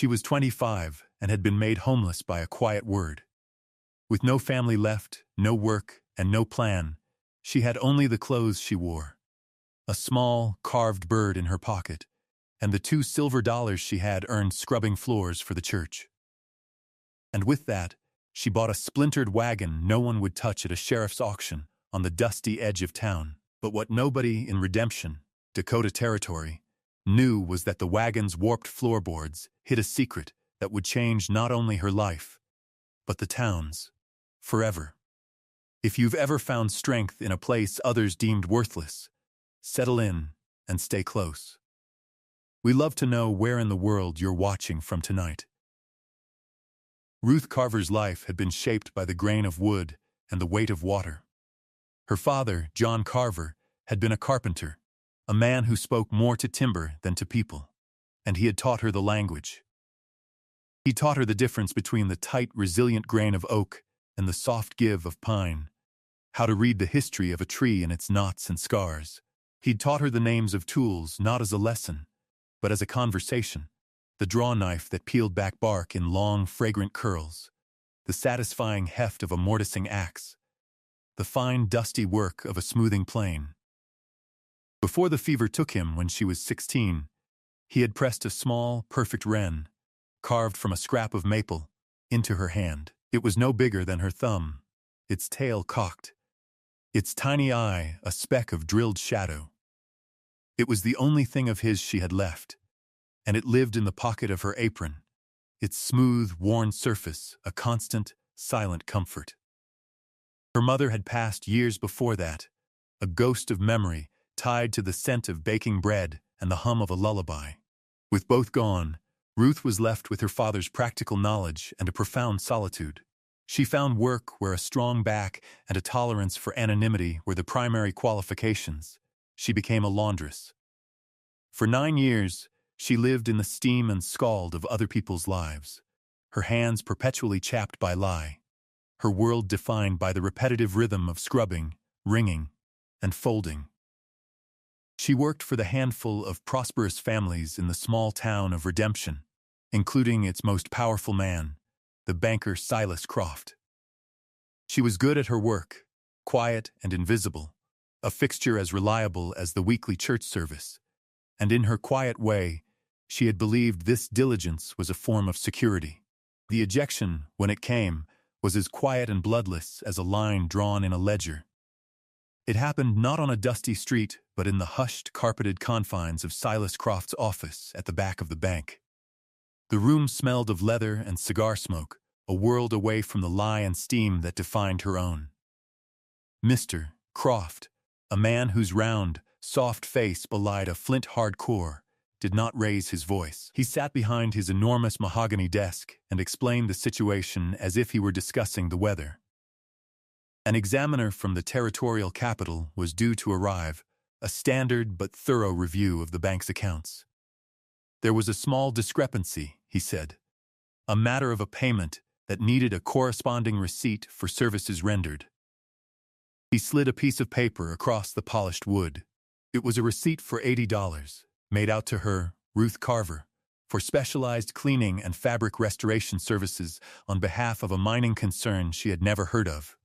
She was 25 and had been made homeless by a quiet word. With no family left, no work, and no plan, she had only the clothes she wore, a small, carved bird in her pocket, and the $2 silver she had earned scrubbing floors for the church. And with that, she bought a splintered wagon no one would touch at a sheriff's auction on the dusty edge of town. But what nobody in Redemption, Dakota Territory, knew was that the wagon's warped floorboards hid a secret that would change not only her life, but the town's, forever. If you've ever found strength in a place others deemed worthless, settle in and stay close. We love to know where in the world you're watching from tonight. Ruth Carver's life had been shaped by the grain of wood and the weight of water. Her father, John Carver, had been a carpenter, a man who spoke more to timber than to people, and he had taught her the language. He taught her the difference between the tight, resilient grain of oak and the soft give of pine, how to read the history of a tree and its knots and scars. He'd taught her the names of tools not as a lesson, but as a conversation, the draw knife that peeled back bark in long, fragrant curls, the satisfying heft of a mortising axe, the fine, dusty work of a smoothing plane. Before the fever took him when she was 16, he had pressed a small, perfect wren, carved from a scrap of maple, into her hand. It was no bigger than her thumb, its tail cocked, its tiny eye a speck of drilled shadow. It was the only thing of his she had left, and it lived in the pocket of her apron, its smooth, worn surface a constant, silent comfort. Her mother had passed years before that, a ghost of memory tied to the scent of baking bread and the hum of a lullaby. With both gone, Ruth was left with her father's practical knowledge and a profound solitude. She found work where a strong back and a tolerance for anonymity were the primary qualifications. She became a laundress. For 9 years, she lived in the steam and scald of other people's lives, her hands perpetually chapped by lye, her world defined by the repetitive rhythm of scrubbing, wringing, and folding. She worked for the handful of prosperous families in the small town of Redemption, including its most powerful man, the banker Silas Croft. She was good at her work, quiet and invisible, a fixture as reliable as the weekly church service, and in her quiet way, she had believed this diligence was a form of security. The ejection, when it came, was as quiet and bloodless as a line drawn in a ledger. It happened not on a dusty street, but in the hushed, carpeted confines of Silas Croft's office at the back of the bank. The room smelled of leather and cigar smoke, a world away from the lie and steam that defined her own. Mr. Croft, a man whose round, soft face belied a flint-hard core, did not raise his voice. He sat behind his enormous mahogany desk and explained the situation as if he were discussing the weather. An examiner from the territorial capital was due to arrive, a standard but thorough review of the bank's accounts. There was a small discrepancy, he said, a matter of a payment that needed a corresponding receipt for services rendered. He slid a piece of paper across the polished wood. It was a receipt for $80, made out to her, Ruth Carver, for specialized cleaning and fabric restoration services on behalf of a mining concern she had never heard of.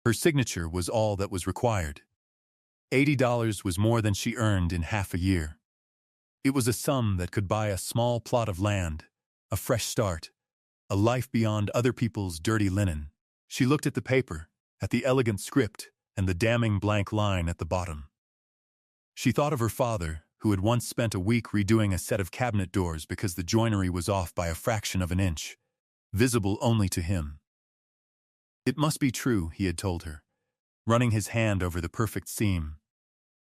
Her signature was all that was required. $80 was more than she earned in half a year. It was a sum that could buy a small plot of land, a fresh start, a life beyond other people's dirty linen. She looked at the paper, at the elegant script, and the damning blank line at the bottom. She thought of her father, who had once spent a week redoing a set of cabinet doors because the joinery was off by a fraction of an inch, visible only to him. It must be true, he had told her, running his hand over the perfect seam.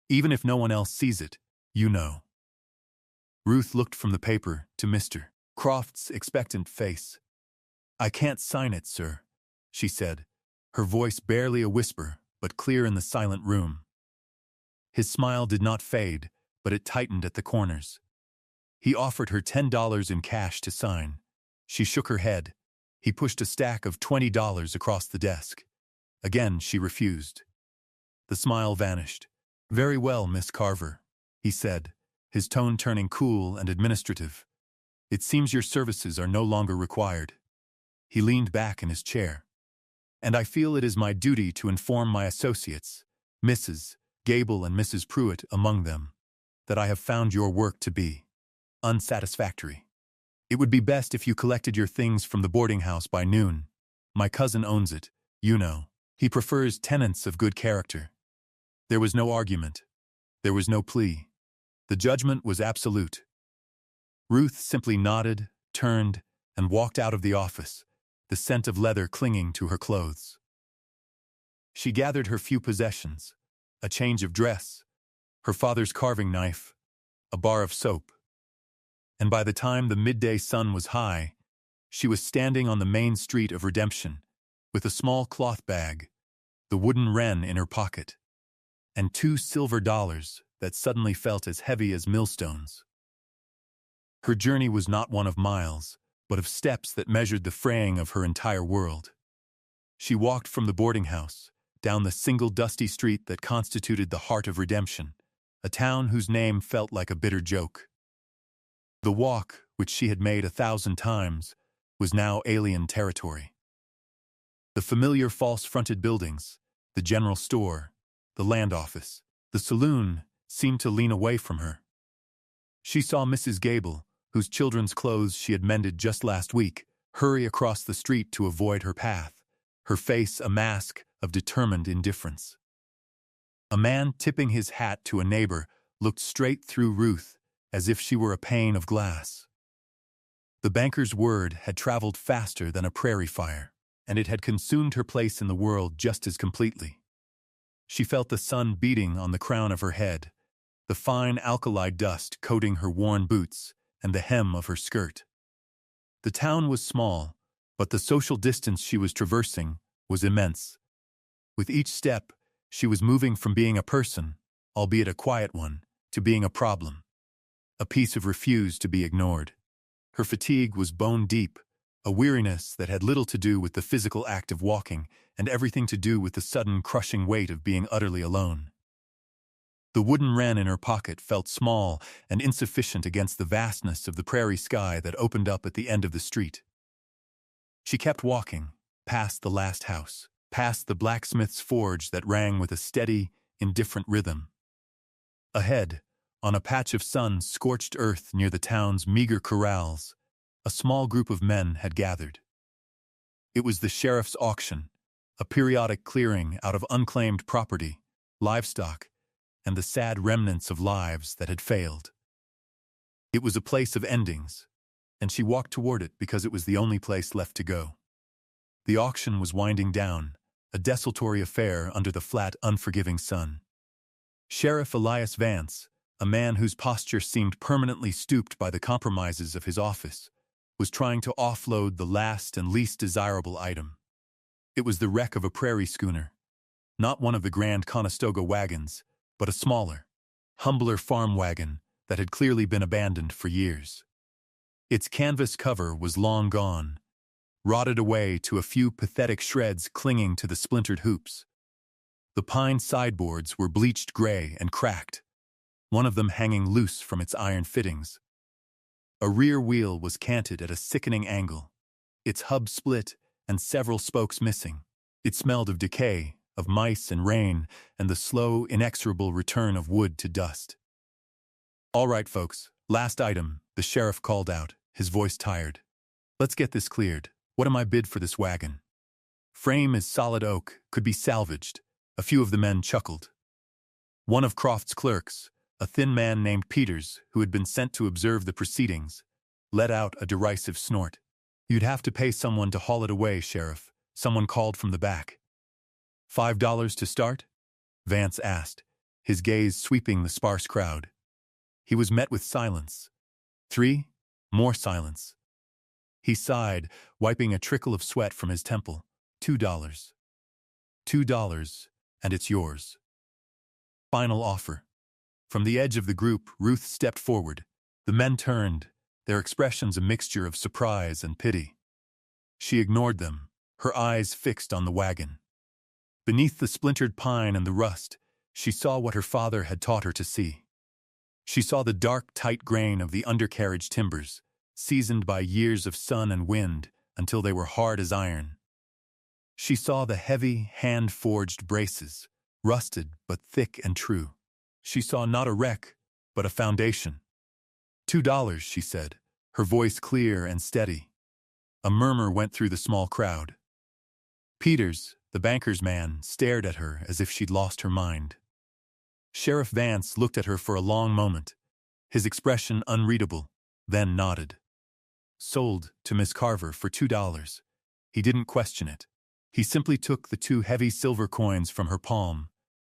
Even if no one else sees it, you know. Ruth looked from the paper to Mr. Croft's expectant face. "I can't sign it, sir," she said, her voice barely a whisper, but clear in the silent room. His smile did not fade, but it tightened at the corners. He offered her $10 in cash to sign. She shook her head. He pushed a stack of $20 across the desk. Again, she refused. The smile vanished. "Very well, Miss Carver," he said, his tone turning cool and administrative. It seems your services are no longer required." He leaned back in his chair. "And I feel it is my duty to inform my associates, Mrs. Gable and Mrs. Pruitt among them, that I have found your work to be unsatisfactory. It would be best if you collected your things from the boarding house by noon. My cousin owns it, you know. He prefers tenants of good character." There was no argument. There was no plea. The judgment was absolute. Ruth simply nodded, turned, and walked out of the office, the scent of leather clinging to her clothes. She gathered her few possessions, a change of dress, her father's carving knife, a bar of soap. And by the time the midday sun was high, she was standing on the main street of Redemption, with a small cloth bag, the wooden wren in her pocket, and $2 silver that suddenly felt as heavy as millstones. Her journey was not one of miles, but of steps that measured the fraying of her entire world. She walked from the boarding house, down the single dusty street that constituted the heart of Redemption, a town whose name felt like a bitter joke. The walk, which she had made 1,000 times, was now alien territory. The familiar false-fronted buildings, the general store, the land office, the saloon, seemed to lean away from her. She saw Mrs. Gable, whose children's clothes she had mended just last week, hurry across the street to avoid her path, her face a mask of determined indifference. A man tipping his hat to a neighbor looked straight through Ruth, as if she were a pane of glass. The banker's word had traveled faster than a prairie fire, and it had consumed her place in the world just as completely. She felt the sun beating on the crown of her head, the fine alkali dust coating her worn boots and the hem of her skirt. The town was small, but the social distance she was traversing was immense. With each step, she was moving from being a person, albeit a quiet one, to being a problem, a piece of refuse to be ignored. Her fatigue was bone-deep, a weariness that had little to do with the physical act of walking and everything to do with the sudden crushing weight of being utterly alone. The wooden wren in her pocket felt small and insufficient against the vastness of the prairie sky that opened up at the end of the street. She kept walking, past the last house, past the blacksmith's forge that rang with a steady, indifferent rhythm. Ahead, on a patch of sun-scorched earth near the town's meager corrals, a small group of men had gathered. It was the sheriff's auction, a periodic clearing out of unclaimed property, livestock, and the sad remnants of lives that had failed. It was a place of endings, and she walked toward it because it was the only place left to go. The auction was winding down, a desultory affair under the flat, unforgiving sun. Sheriff Elias Vance, a man whose posture seemed permanently stooped by the compromises of his office, was trying to offload the last and least desirable item. It was the wreck of a prairie schooner, not one of the grand Conestoga wagons, but a smaller, humbler farm wagon that had clearly been abandoned for years. Its canvas cover was long gone, rotted away to a few pathetic shreds clinging to the splintered hoops. The pine sideboards were bleached gray and cracked, one of them hanging loose from its iron fittings. A rear wheel was canted at a sickening angle, its hub split and several spokes missing. It smelled of decay, of mice and rain, and the slow, inexorable return of wood to dust. "All right, folks, last item," the sheriff called out, his voice tired. "Let's get this cleared. What am I bid for this wagon?" "Frame is solid oak, could be salvaged," a few of the men chuckled. One of Croft's clerks, a thin man named Peters, who had been sent to observe the proceedings, let out a derisive snort. "You'd have to pay someone to haul it away, Sheriff," someone called from the back. $5 to start?" Vance asked, his gaze sweeping the sparse crowd. He was met with silence. 3? More silence. He sighed, wiping a trickle of sweat from his temple. $2. $2, and it's yours. Final offer. From the edge of the group, Ruth stepped forward. The men turned, their expressions a mixture of surprise and pity. She ignored them, her eyes fixed on the wagon. Beneath the splintered pine and the rust, she saw what her father had taught her to see. She saw the dark, tight grain of the undercarriage timbers, seasoned by years of sun and wind until they were hard as iron. She saw the heavy, hand-forged braces, rusted but thick and true. She saw not a wreck, but a foundation. $2, she said, her voice clear and steady. A murmur went through the small crowd. Peters, the banker's man, stared at her as if she'd lost her mind. Sheriff Vance looked at her for a long moment, his expression unreadable, then nodded. Sold to Miss Carver for $2. He didn't question it. He simply took the 2 heavy silver coins from her palm,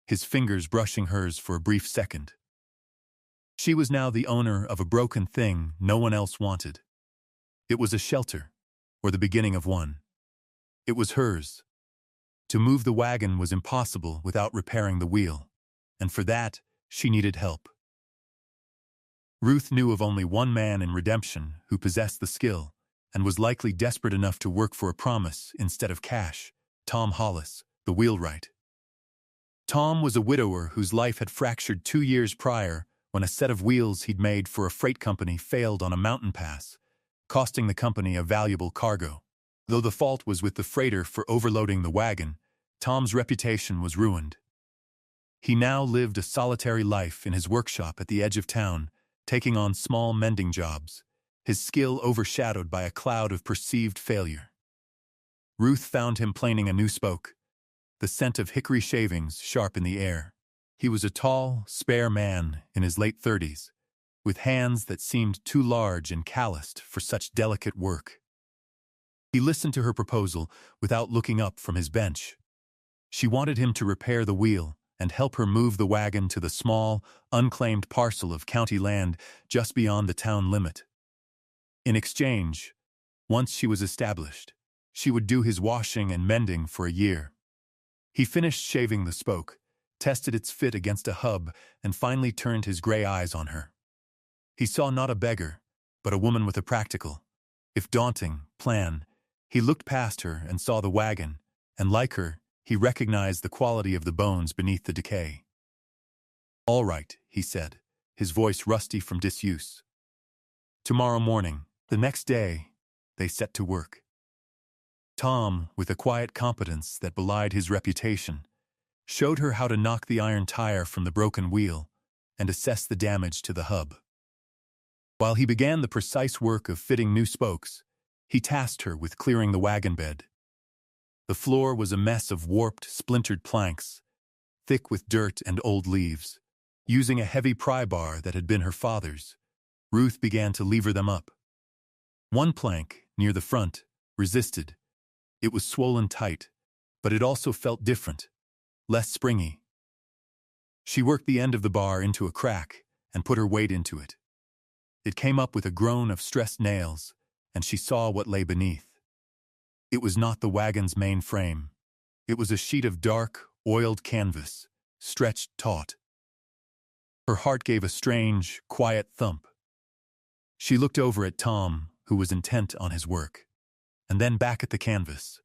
his fingers brushing hers for a brief second. She was now the owner of a broken thing no one else wanted. It was a shelter, or the beginning of one. It was hers. To move the wagon was impossible without repairing the wheel, and for that, she needed help. Ruth knew of only one man in Redemption who possessed the skill, and was likely desperate enough to work for a promise instead of cash: Tom Hollis, the wheelwright. Tom was a widower whose life had fractured 2 years prior when a set of wheels he'd made for a freight company failed on a mountain pass, costing the company a valuable cargo. Though the fault was with the freighter for overloading the wagon, Tom's reputation was ruined. He now lived a solitary life in his workshop at the edge of town, taking on small mending jobs, his skill overshadowed by a cloud of perceived failure. Ruth found him planing a new spoke, the scent of hickory shavings sharp in the air. He was a tall, spare man in his late 30s, with hands that seemed too large and calloused for such delicate work. He listened to her proposal without looking up from his bench. She wanted him to repair the wheel and help her move the wagon to the small, unclaimed parcel of county land just beyond the town limit. In exchange, once she was established, she would do his washing and mending for a year. He finished shaving the spoke, tested its fit against a hub, and finally turned his gray eyes on her. He saw not a beggar, but a woman with a practical, if daunting, plan. He looked past her and saw the wagon, and like her, he recognized the quality of the bones beneath the decay. "All right," he said, his voice rusty from disuse. Tomorrow morning, the next day, they set to work. Tom, with a quiet competence that belied his reputation, showed her how to knock the iron tire from the broken wheel and assess the damage to the hub. While he began the precise work of fitting new spokes, he tasked her with clearing the wagon bed. The floor was a mess of warped, splintered planks, thick with dirt and old leaves. Using a heavy pry bar that had been her father's, Ruth began to lever them up. One plank, near the front, resisted. It was swollen tight, but it also felt different, less springy. She worked the end of the bar into a crack and put her weight into it. It came up with a groan of stressed nails, and she saw what lay beneath. It was not the wagon's main frame. It was a sheet of dark, oiled canvas, stretched taut. Her heart gave a strange, quiet thump. She looked over at Tom, who was intent on his work, and then back at the canvas.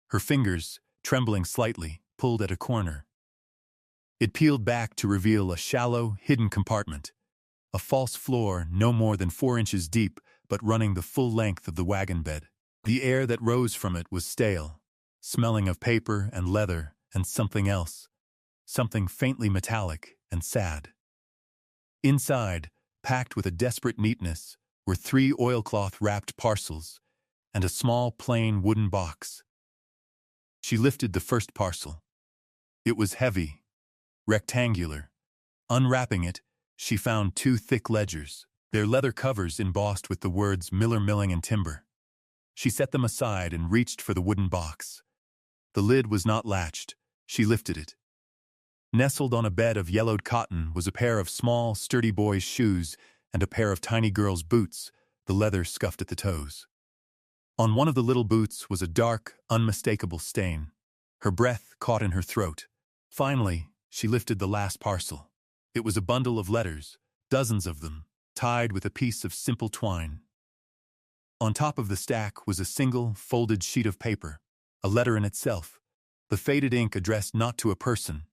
Her fingers, trembling slightly, pulled at a corner. It peeled back to reveal a shallow, hidden compartment, a false floor no more than 4 inches deep but running the full length of the wagon bed. The air that rose from it was stale, smelling of paper and leather and something else, something faintly metallic and sad. Inside, packed with a desperate neatness, were 3 oilcloth-wrapped parcels and a small, plain wooden box. She lifted the first parcel. It was heavy, rectangular. Unwrapping it, she found 2 thick ledgers, their leather covers embossed with the words Miller Milling and Timber. She set them aside and reached for the wooden box. The lid was not latched. She lifted it. Nestled on a bed of yellowed cotton was a pair of small, sturdy boys' shoes and a pair of tiny girls' boots, the leather scuffed at the toes. On one of the little boots was a dark, unmistakable stain. Her breath caught in her throat. Finally, she lifted the last parcel. It was a bundle of letters, dozens of them, tied with a piece of simple twine. On top of the stack was a single, folded sheet of paper, a letter in itself, the faded ink addressed not to a person,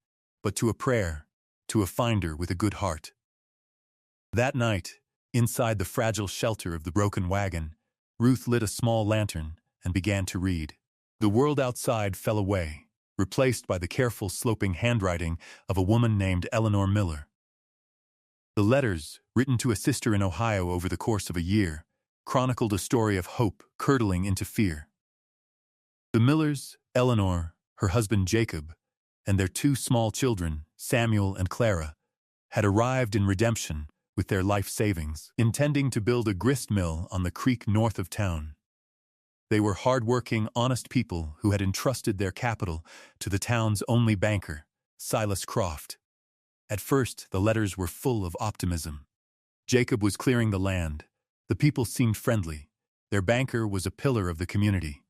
but to a prayer, to a finder with a good heart. That night, Inside the fragile shelter of the broken wagon, Ruth lit a small lantern and began to read. The world outside fell away, replaced by the careful sloping handwriting of a woman named Eleanor Miller. The letters, written to a sister in Ohio over the course of a year, chronicled a story of hope curdling into fear. The Millers, Eleanor, her husband Jacob, and their two small children, Samuel and Clara, had arrived in Redemption with their life savings, intending to build a grist mill on the creek north of town. They were hard-working, honest people who had entrusted their capital to the town's only banker, Silas Croft. At first, the letters were full of optimism. Jacob was clearing the land. The people seemed friendly. Their banker was a pillar of the community.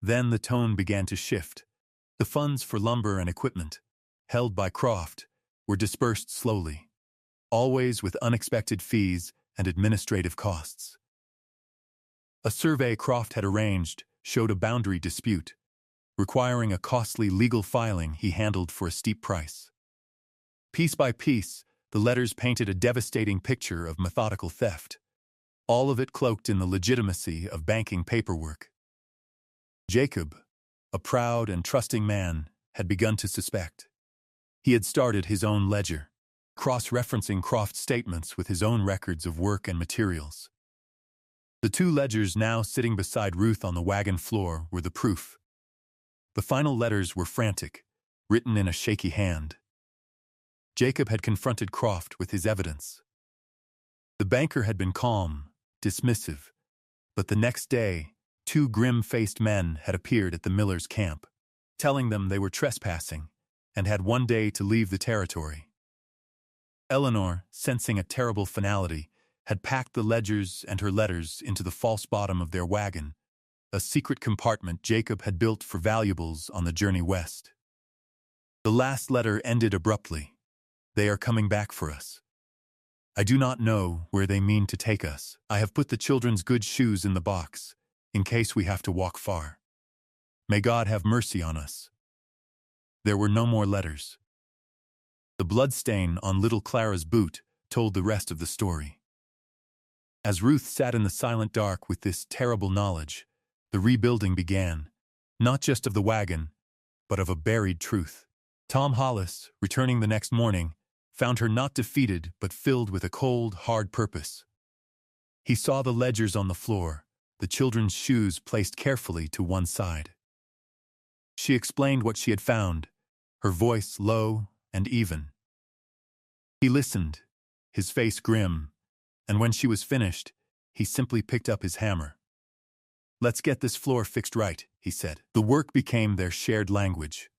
Then the tone began to shift. The funds for lumber and equipment, held by Croft, were dispersed slowly, always with unexpected fees and administrative costs. A survey Croft had arranged showed a boundary dispute, requiring a costly legal filing he handled for a steep price. Piece by piece, the letters painted a devastating picture of methodical theft, all of it cloaked in the legitimacy of banking paperwork. Jacob, a proud and trusting man, had begun to suspect. He had started his own ledger, cross-referencing Croft's statements with his own records of work and materials. The two ledgers now sitting beside Ruth on the wagon floor were the proof. The final letters were frantic, written in a shaky hand. Jacob had confronted Croft with his evidence. The banker had been calm, dismissive, but the next day, two grim-faced men had appeared at the Millers' camp, telling them they were trespassing and had one day to leave the territory. Eleanor, sensing a terrible finality, had packed the ledgers and her letters into the false bottom of their wagon, a secret compartment Jacob had built for valuables on the journey west. The last letter ended abruptly. "They are coming back for us. I do not know where they mean to take us. I have put the children's good shoes in the box, in case we have to walk far. May God have mercy on us." There were no more letters. The bloodstain on little Clara's boot told the rest of the story. As Ruth sat in the silent dark with this terrible knowledge, the rebuilding began, not just of the wagon, but of a buried truth. Tom Hollis, returning the next morning, found her not defeated but filled with a cold, hard purpose. He saw the ledgers on the floor, the children's shoes placed carefully to one side. She explained what she had found, her voice low and even. He listened, his face grim, and when she was finished, he simply picked up his hammer. "Let's get this floor fixed right," he said. The work became their shared language.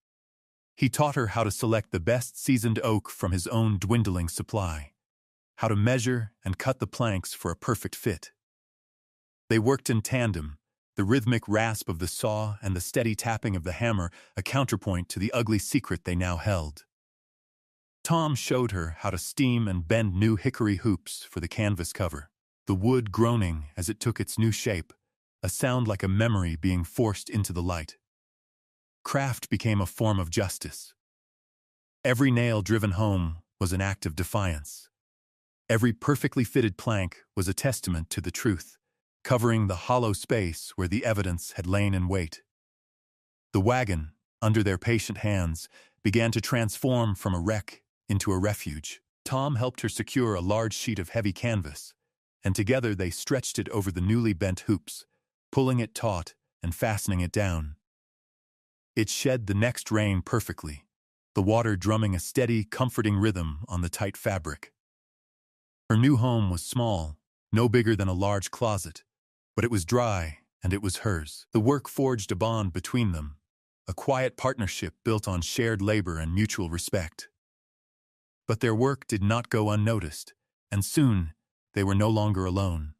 He taught her how to select the best seasoned oak from his own dwindling supply, how to measure and cut the planks for a perfect fit. They worked in tandem, the rhythmic rasp of the saw and the steady tapping of the hammer a counterpoint to the ugly secret they now held. Tom showed her how to steam and bend new hickory hoops for the canvas cover, the wood groaning as it took its new shape, a sound like a memory being forced into the light. Craft became a form of justice. Every nail driven home was an act of defiance. Every perfectly fitted plank was a testament to the truth, covering the hollow space where the evidence had lain in wait. The wagon, under their patient hands, began to transform from a wreck into a refuge. Tom helped her secure a large sheet of heavy canvas, and together they stretched it over the newly bent hoops, pulling it taut and fastening it down. It shed the next rain perfectly, the water drumming a steady, comforting rhythm on the tight fabric. Her new home was small, no bigger than a large closet, but it was dry and it was hers. The work forged a bond between them, a quiet partnership built on shared labor and mutual respect. But their work did not go unnoticed, and soon they were no longer alone.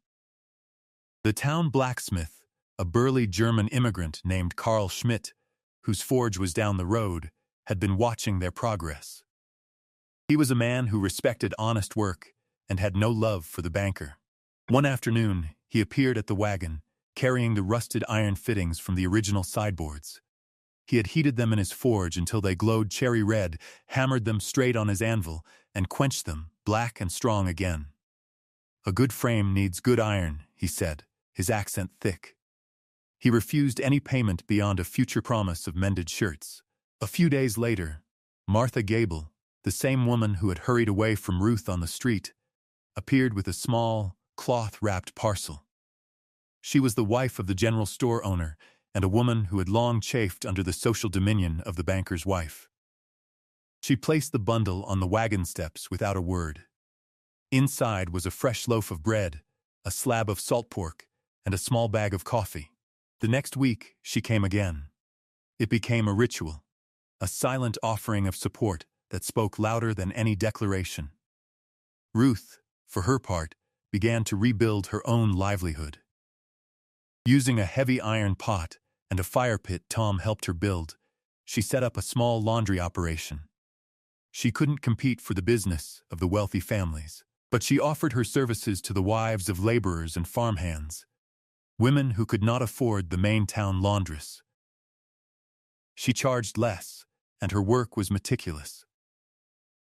The town blacksmith, a burly German immigrant named Karl Schmidt, whose forge was down the road, had been watching their progress. He was a man who respected honest work and had no love for the banker. One afternoon, he appeared at the wagon, carrying the rusted iron fittings from the original sideboards. He had heated them in his forge until they glowed cherry red, hammered them straight on his anvil, and quenched them, black and strong again. "A good frame needs good iron," he said, his accent thick. He refused any payment beyond a future promise of mended shirts. A few days later, Martha Gable, the same woman who had hurried away from Ruth on the street, appeared with a small, cloth-wrapped parcel. She was the wife of the general store owner and a woman who had long chafed under the social dominion of the banker's wife. She placed the bundle on the wagon steps without a word. Inside was a fresh loaf of bread, a slab of salt pork, and a small bag of coffee. The next week, she came again. It became a ritual, a silent offering of support that spoke louder than any declaration. Ruth, for her part, began to rebuild her own livelihood. Using a heavy iron pot and a fire pit Tom helped her build, she set up a small laundry operation. She couldn't compete for the business of the wealthy families, but she offered her services to the wives of laborers and farmhands, women who could not afford the main town laundress. She charged less, and her work was meticulous.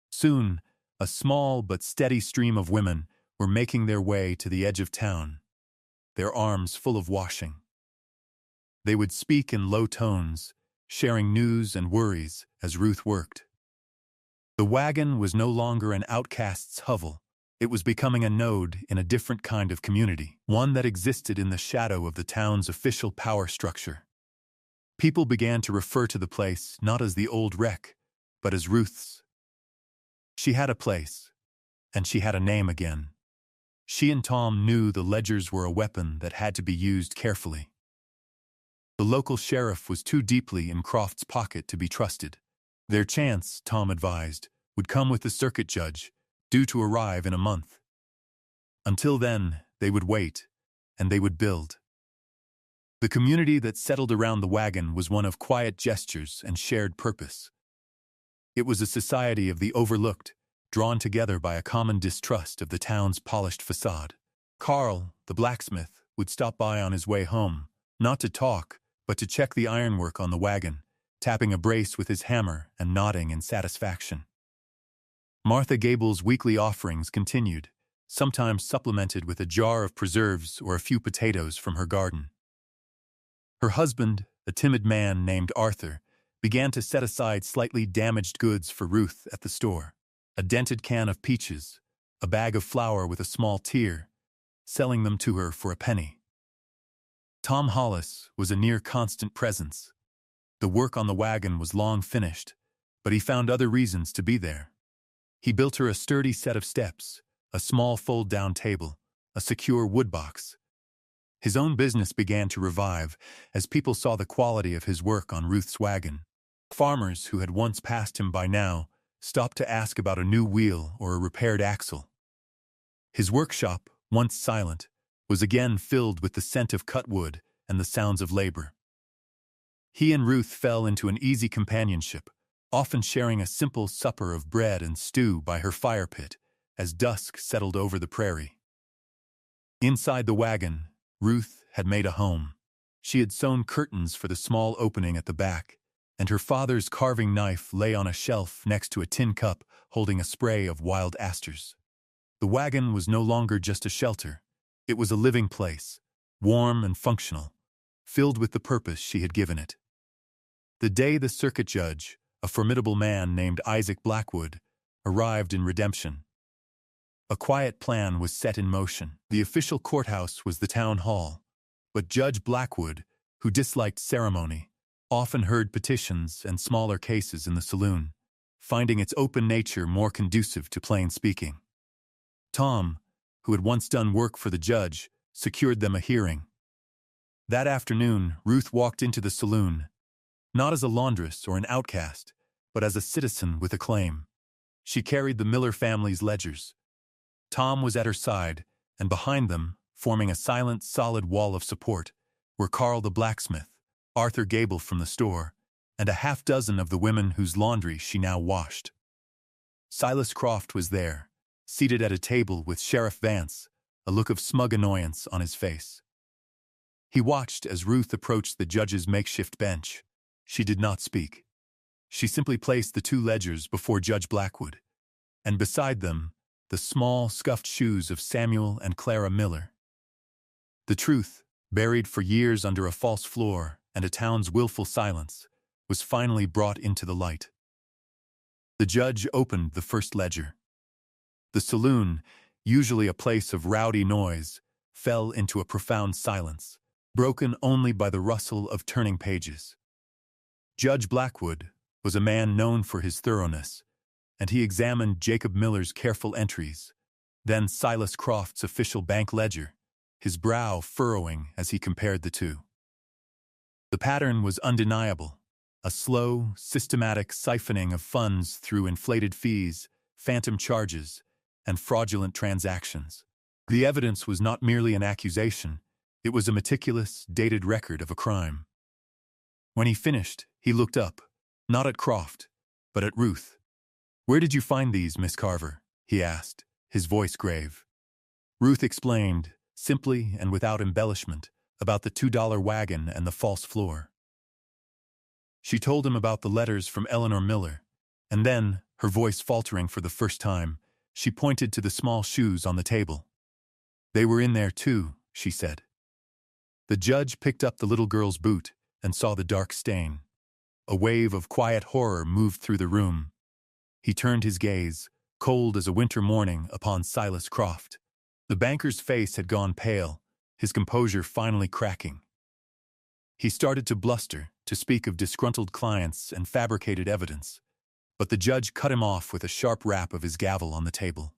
Soon, a small but steady stream of women were making their way to the edge of town, their arms full of washing. They would speak in low tones, sharing news and worries as Ruth worked. The wagon was no longer an outcast's hovel. It was becoming a node in a different kind of community, one that existed in the shadow of the town's official power structure. People began to refer to the place not as the old wreck, but as Ruth's. She had a place, and she had a name again. She and Tom knew the ledgers were a weapon that had to be used carefully. The local sheriff was too deeply in Croft's pocket to be trusted. Their chance, Tom advised, would come with the circuit judge, due to arrive in a month. Until then, they would wait, and they would build. The community that settled around the wagon was one of quiet gestures and shared purpose. It was a society of the overlooked, drawn together by a common distrust of the town's polished facade. Carl, the blacksmith, would stop by on his way home, not to talk, but to check the ironwork on the wagon, tapping a brace with his hammer and nodding in satisfaction. Martha Gable's weekly offerings continued, sometimes supplemented with a jar of preserves or a few potatoes from her garden. Her husband, a timid man named Arthur, began to set aside slightly damaged goods for Ruth at the store. A dented can of peaches, a bag of flour with a small tear, selling them to her for a penny. Tom Hollis was a near-constant presence. The work on the wagon was long finished, but he found other reasons to be there. He built her a sturdy set of steps, a small fold-down table, a secure wood box. His own business began to revive as people saw the quality of his work on Ruth's wagon. Farmers who had once passed him by now stopped to ask about a new wheel or a repaired axle. His workshop, once silent, was again filled with the scent of cut wood and the sounds of labor. He and Ruth fell into an easy companionship, often sharing a simple supper of bread and stew by her fire pit as dusk settled over the prairie. Inside the wagon, Ruth had made a home. She had sewn curtains for the small opening at the back, and her father's carving knife lay on a shelf next to a tin cup holding a spray of wild asters. The wagon was no longer just a shelter. It was a living place, warm and functional, filled with the purpose she had given it. The day the circuit judge, a formidable man named Isaac Blackwood, arrived in Redemption, a quiet plan was set in motion. The official courthouse was the town hall, but Judge Blackwood, who disliked ceremony, often heard petitions and smaller cases in the saloon, finding its open nature more conducive to plain speaking. Tom, who had once done work for the judge, secured them a hearing. That afternoon, Ruth walked into the saloon, not as a laundress or an outcast, but as a citizen with a claim. She carried the Miller family's ledgers. Tom was at her side, and behind them, forming a silent, solid wall of support, were Carl the blacksmith, Arthur Gable from the store, and a half-dozen of the women whose laundry she now washed. Silas Croft was there, seated at a table with Sheriff Vance, a look of smug annoyance on his face. He watched as Ruth approached the judge's makeshift bench. She did not speak. She simply placed the two ledgers before Judge Blackwood, and beside them, the small, scuffed shoes of Samuel and Clara Miller. The truth, buried for years under a false floor and a town's willful silence, was finally brought into the light. The judge opened the first ledger. The saloon, usually a place of rowdy noise, fell into a profound silence, broken only by the rustle of turning pages. Judge Blackwood was a man known for his thoroughness, and he examined Jacob Miller's careful entries, then Silas Croft's official bank ledger, his brow furrowing as he compared the two. The pattern was undeniable, a slow, systematic siphoning of funds through inflated fees, phantom charges, and fraudulent transactions. The evidence was not merely an accusation, it was a meticulous, dated record of a crime. When he finished, he looked up, not at Croft, but at Ruth. "Where did you find these, Miss Carver?" he asked, his voice grave. Ruth explained, simply and without embellishment, about the $2 wagon and the false floor. She told him about the letters from Eleanor Miller, and then, her voice faltering for the first time, she pointed to the small shoes on the table. "They were in there too," she said. The judge picked up the little girl's boot and saw the dark stain. A wave of quiet horror moved through the room. He turned his gaze, cold as a winter morning, upon Silas Croft. The banker's face had gone pale, his composure finally cracking. He started to bluster, to speak of disgruntled clients and fabricated evidence, but the judge cut him off with a sharp rap of his gavel on the table.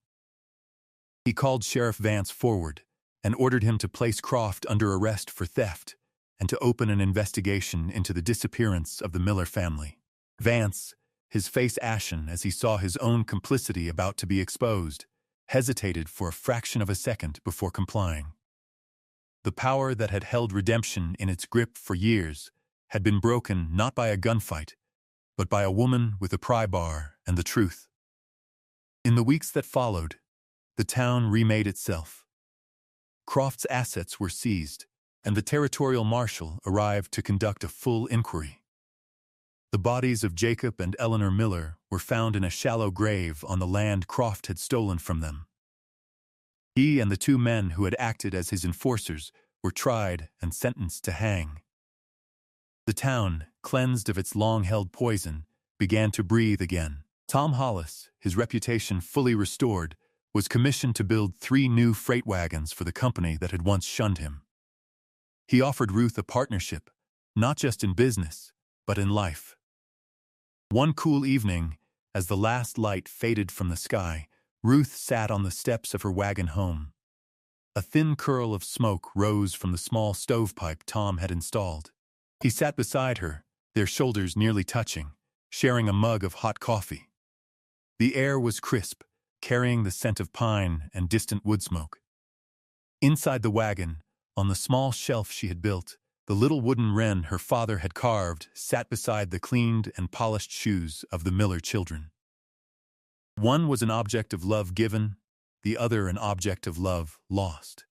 He called Sheriff Vance forward and ordered him to place Croft under arrest for theft and to open an investigation into the disappearance of the Miller family. Vance, his face ashen as he saw his own complicity about to be exposed, hesitated for a fraction of a second before complying. The power that had held redemption in its grip for years had been broken not by a gunfight, but by a woman with a pry bar and the truth. In the weeks that followed, the town remade itself. Croft's assets were seized, and the territorial marshal arrived to conduct a full inquiry. The bodies of Jacob and Eleanor Miller were found in a shallow grave on the land Croft had stolen from them. He and the two men who had acted as his enforcers were tried and sentenced to hang. The town, cleansed of its long-held poison, began to breathe again. Tom Hollis, his reputation fully restored, was commissioned to build 3 new freight wagons for the company that had once shunned him. He offered Ruth a partnership, not just in business, but in life. One cool evening, as the last light faded from the sky, Ruth sat on the steps of her wagon home. A thin curl of smoke rose from the small stovepipe Tom had installed. He sat beside her, their shoulders nearly touching, sharing a mug of hot coffee. The air was crisp, carrying the scent of pine and distant wood smoke. Inside the wagon, on the small shelf she had built, the little wooden wren her father had carved sat beside the cleaned and polished shoes of the Miller children. One was an object of love given, the other an object of love lost,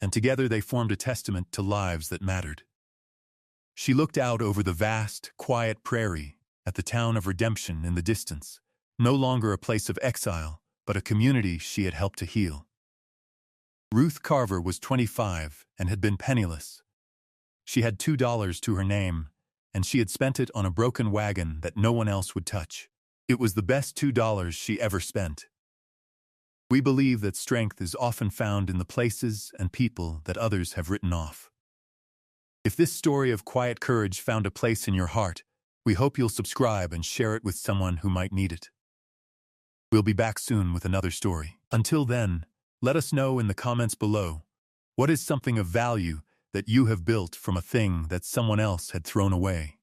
and together they formed a testament to lives that mattered. She looked out over the vast, quiet prairie at the town of Redemption in the distance, no longer a place of exile, but a community she had helped to heal. Ruth Carver was 25 and had been penniless. She had $2 to her name, and she had spent it on a broken wagon that no one else would touch. It was the best $2 she ever spent. We believe that strength is often found in the places and people that others have written off. If this story of quiet courage found a place in your heart, we hope you'll subscribe and share it with someone who might need it. We'll be back soon with another story. Until then, let us know in the comments below, what is something of value that you have built from a thing that someone else had thrown away?